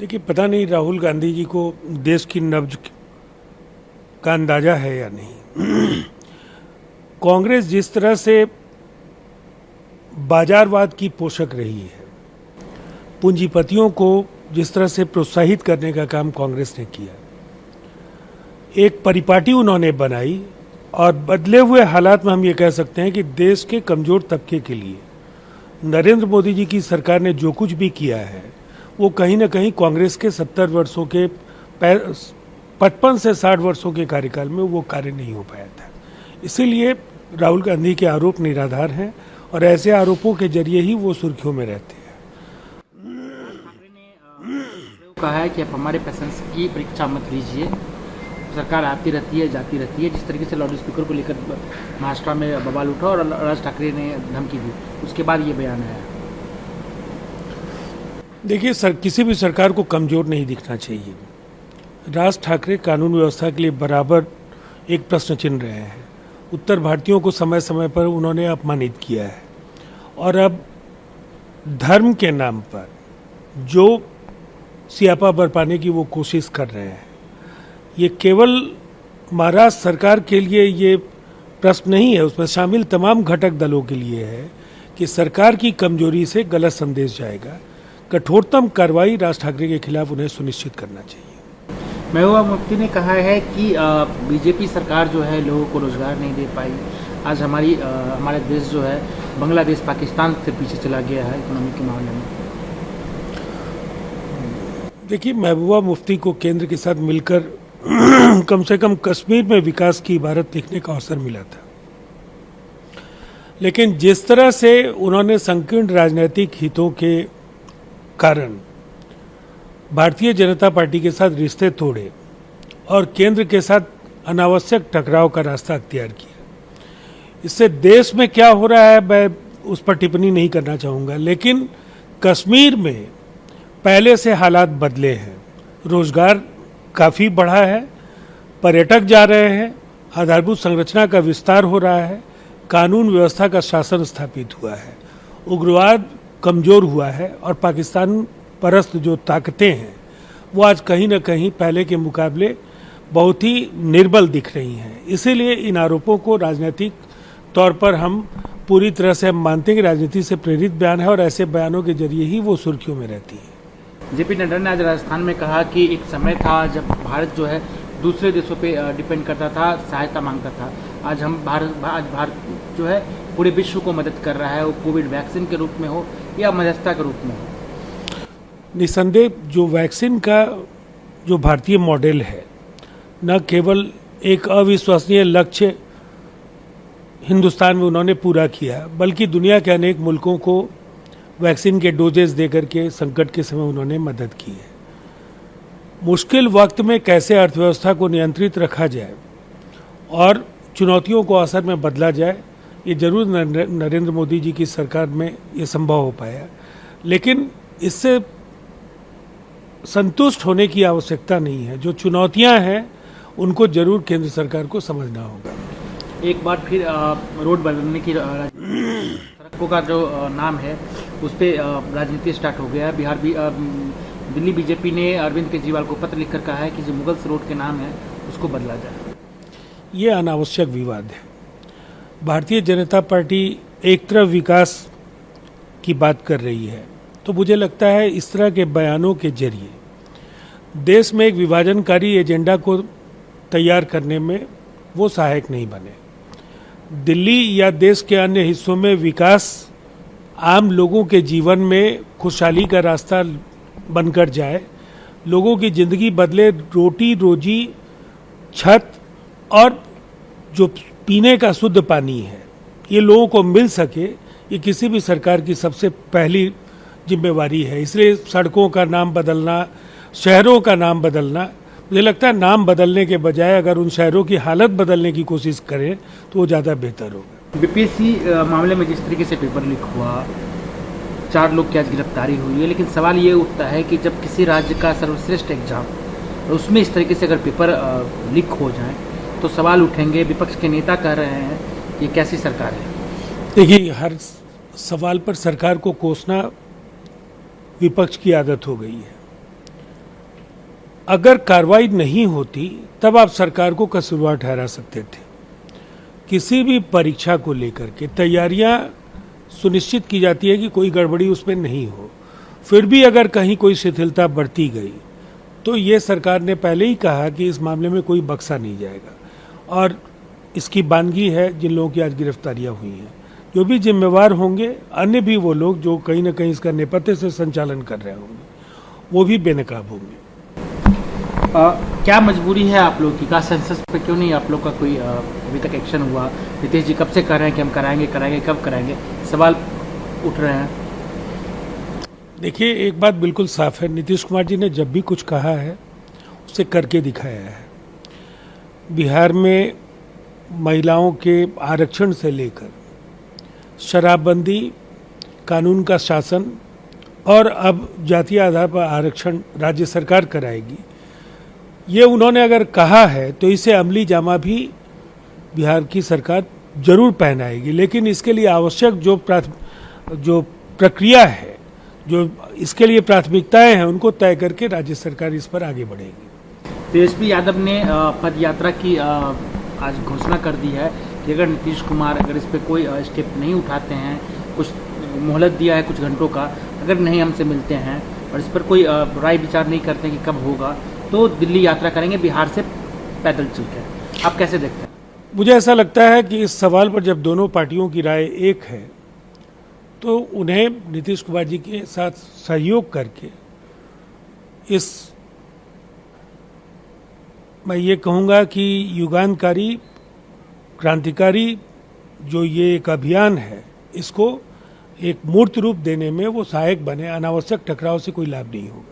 देखिए, पता नहीं राहुल गांधी जी को देश की नब्ज का अंदाजा है या नहीं। कांग्रेस जिस तरह से बाजारवाद की पोषक रही है, पूंजीपतियों को जिस तरह से प्रोत्साहित करने का काम कांग्रेस ने किया, एक परिपाटी उन्होंने बनाई और बदले हुए हालात में हम ये कह सकते हैं कि देश के कमजोर तबके के लिए नरेंद्र मोदी जी की सरकार ने जो कुछ भी किया है वो कहीं ना कहीं कांग्रेस के 70 वर्षों के 55 से 60 वर्षों के कार्यकाल में वो कार्य नहीं हो पाया था। इसीलिए राहुल गांधी के आरोप निराधार हैं और ऐसे आरोपों के जरिए ही वो सुर्खियों में रहते हैं। ठाकरे ने कहा है कि आप हमारे पेशेंस की परीक्षा मत लीजिए, सरकार आती रहती है जाती रहती है। जिस तरीके से लाउड स्पीकर को लेकर महाराष्ट्र में बवाल उठा और राज ठाकरे ने धमकी दी, उसके बाद ये बयान आया। देखिए किसी भी सरकार को कमजोर नहीं दिखना चाहिए। राज ठाकरे कानून व्यवस्था के लिए बराबर एक प्रश्न चिन्ह रहे हैं। उत्तर भारतीयों को समय समय पर उन्होंने अपमानित किया है और अब धर्म के नाम पर जो सियापा बरपाने की वो कोशिश कर रहे हैं, ये केवल महाराष्ट्र सरकार के लिए ये प्रश्न नहीं है, उसमें शामिल तमाम घटक दलों के लिए है कि सरकार की कमजोरी से गलत संदेश जाएगा। कठोरतम कार्रवाई राज ठाकरे के खिलाफ उन्हें सुनिश्चित करना चाहिए। महबूबा मुफ्ती ने कहा है कि बीजेपी सरकार जो है लोगों को रोजगार नहीं दे पाई। आज हमारा देश जो है बांग्लादेश पाकिस्तान से पीछे चला गया है इकोनॉमी के मामले में। देखिए, महबूबा मुफ्ती को केंद्र के साथ मिलकर कम से कम कश्मीर में विकास की इबारत लिखने का अवसर मिला था, लेकिन जिस तरह से उन्होंने संकीर्ण राजनीतिक हितों के कारण भारतीय जनता पार्टी के साथ रिश्ते तोड़े और केंद्र के साथ अनावश्यक टकराव का रास्ता अख्तियार किया, इससे देश में क्या हो रहा है मैं उस पर टिप्पणी नहीं करना चाहूँगा, लेकिन कश्मीर में पहले से हालात बदले हैं। रोजगार काफ़ी बढ़ा है, पर्यटक जा रहे हैं, आधारभूत संरचना का विस्तार हो रहा है, कानून व्यवस्था का शासन स्थापित हुआ है, उग्रवाद कमज़ोर हुआ है और पाकिस्तान परस्त जो ताकतें हैं वो आज कहीं ना कहीं पहले के मुकाबले बहुत ही निर्बल दिख रही हैं। इसीलिए इन आरोपों को राजनीतिक तौर पर हम पूरी तरह से हम मानते हैं कि राजनीति से प्रेरित बयान है और ऐसे बयानों के जरिए ही वो सुर्खियों में रहती है। जेपी नड्डा ने आज राजस्थान में कहा कि एक समय था जब भारत जो है दूसरे देशों पे डिपेंड करता था, सहायता मांगता था। आज भारत जो है पूरे विश्व को मदद कर रहा है, वो कोविड वैक्सीन के रूप में हो या मध्यस्थता के रूप में हो। निसंदेह जो वैक्सीन का जो भारतीय मॉडल है, न केवल एक अविश्वसनीय लक्ष्य हिंदुस्तान में उन्होंने पूरा किया, बल्कि दुनिया के अनेक मुल्कों को वैक्सीन के डोजेस देकर के संकट के समय उन्होंने मदद की है। मुश्किल वक्त में कैसे अर्थव्यवस्था को नियंत्रित रखा जाए और चुनौतियों को असर में बदला जाए, ये जरूर नरेंद्र मोदी जी की सरकार में ये संभव हो पाया, लेकिन इससे संतुष्ट होने की आवश्यकता नहीं है। जो चुनौतियां हैं उनको जरूर केंद्र सरकार को समझना होगा। एक बार फिर रोड बदलने की सड़कों का जो नाम है उस पर राजनीति स्टार्ट हो गया है। दिल्ली बीजेपी ने अरविंद केजरीवाल को पत्र लिखकर कहा है कि जो मुगल्स रोड के नाम है उसको बदला जाए। ये अनावश्यक विवाद है। भारतीय जनता पार्टी एक तरफ विकास की बात कर रही है, तो मुझे लगता है इस तरह के बयानों के जरिए देश में एक विभाजनकारी एजेंडा को तैयार करने में वो सहायक नहीं बने। दिल्ली या देश के अन्य हिस्सों में विकास आम लोगों के जीवन में खुशहाली का रास्ता बनकर जाए, लोगों की जिंदगी बदले, रोटी रोजी, छत और जो पीने का शुद्ध पानी है ये लोगों को मिल सके, ये किसी भी सरकार की सबसे पहली जिम्मेवारी है। इसलिए सड़कों का नाम बदलना, शहरों का नाम बदलना, मुझे लगता है नाम बदलने के बजाय अगर उन शहरों की हालत बदलने की कोशिश करें तो वो ज़्यादा बेहतर होगा। बीपीएससी मामले में जिस तरीके से पेपर लीक हुआ, 4 लोग की आज गिरफ्तारी हुई है, लेकिन सवाल ये उठता है कि जब किसी राज्य का सर्वश्रेष्ठ एग्जाम और उसमें इस तरीके से अगर पेपर लीक हो जाए तो सवाल उठेंगे। विपक्ष के नेता कह रहे हैं कि कैसी सरकार है। देखिए, हर सवाल पर सरकार को कोसना विपक्ष की आदत हो गई है। अगर कार्रवाई नहीं होती तब आप सरकार को कसूरवार ठहरा सकते थे। किसी भी परीक्षा को लेकर के तैयारियां सुनिश्चित की जाती है कि कोई गड़बड़ी उसमें नहीं हो, फिर भी अगर कहीं कोई शिथिलता बढ़ती गई तो ये सरकार ने पहले ही कहा कि इस मामले में कोई बख्शा नहीं जाएगा, और इसकी बानगी है जिन लोगों की आज गिरफ्तारियां हुई हैं। जो भी जिम्मेवार होंगे, अन्य भी वो लोग जो कहीं ना कहीं इसका नेपथ्य से संचालन कर रहे होंगे, वो भी बेनकाब होंगे। क्या मजबूरी है आप लोग की? का सेंसस पे क्यों नहीं आप लोग का कोई अभी तक एक्शन हुआ? नीतीश जी कब से कर रहे हैं कि हम कराएंगे, कब कराएंगे, सवाल उठ रहे हैं। देखिए, एक बात बिल्कुल साफ है, नीतीश कुमार जी ने जब भी कुछ कहा है उसे करके दिखाया है। बिहार में महिलाओं के आरक्षण से लेकर शराबबंदी, कानून का शासन और अब जातीय आधार पर आरक्षण राज्य सरकार कराएगी, ये उन्होंने अगर कहा है तो इसे अमली जामा भी बिहार की सरकार जरूर पहनाएगी। लेकिन इसके लिए आवश्यक जो प्रक्रिया है, जो इसके लिए प्राथमिकताएं हैं, उनको तय करके राज्य सरकार इस पर आगे बढ़ेगी। तेजस्वी यादव ने पद यात्रा की आज घोषणा कर दी है कि अगर नीतीश कुमार अगर इस पर कोई स्टेप नहीं उठाते हैं, कुछ मोहलत दिया है कुछ घंटों का, अगर नहीं हमसे मिलते हैं और इस पर कोई राय विचार नहीं करते कि कब होगा, तो दिल्ली यात्रा करेंगे बिहार से पैदल चलकर। आप कैसे देखते हैं? मुझे ऐसा लगता है कि इस सवाल पर जब दोनों पार्टियों की राय एक है तो उन्हें नीतीश कुमार जी के साथ सहयोग करके इस, मैं ये कहूँगा कि युगांतकारी, क्रांतिकारी जो ये एक अभियान है, इसको एक मूर्त रूप देने में वो सहायक बने। अनावश्यक टकराव से कोई लाभ नहीं होगा।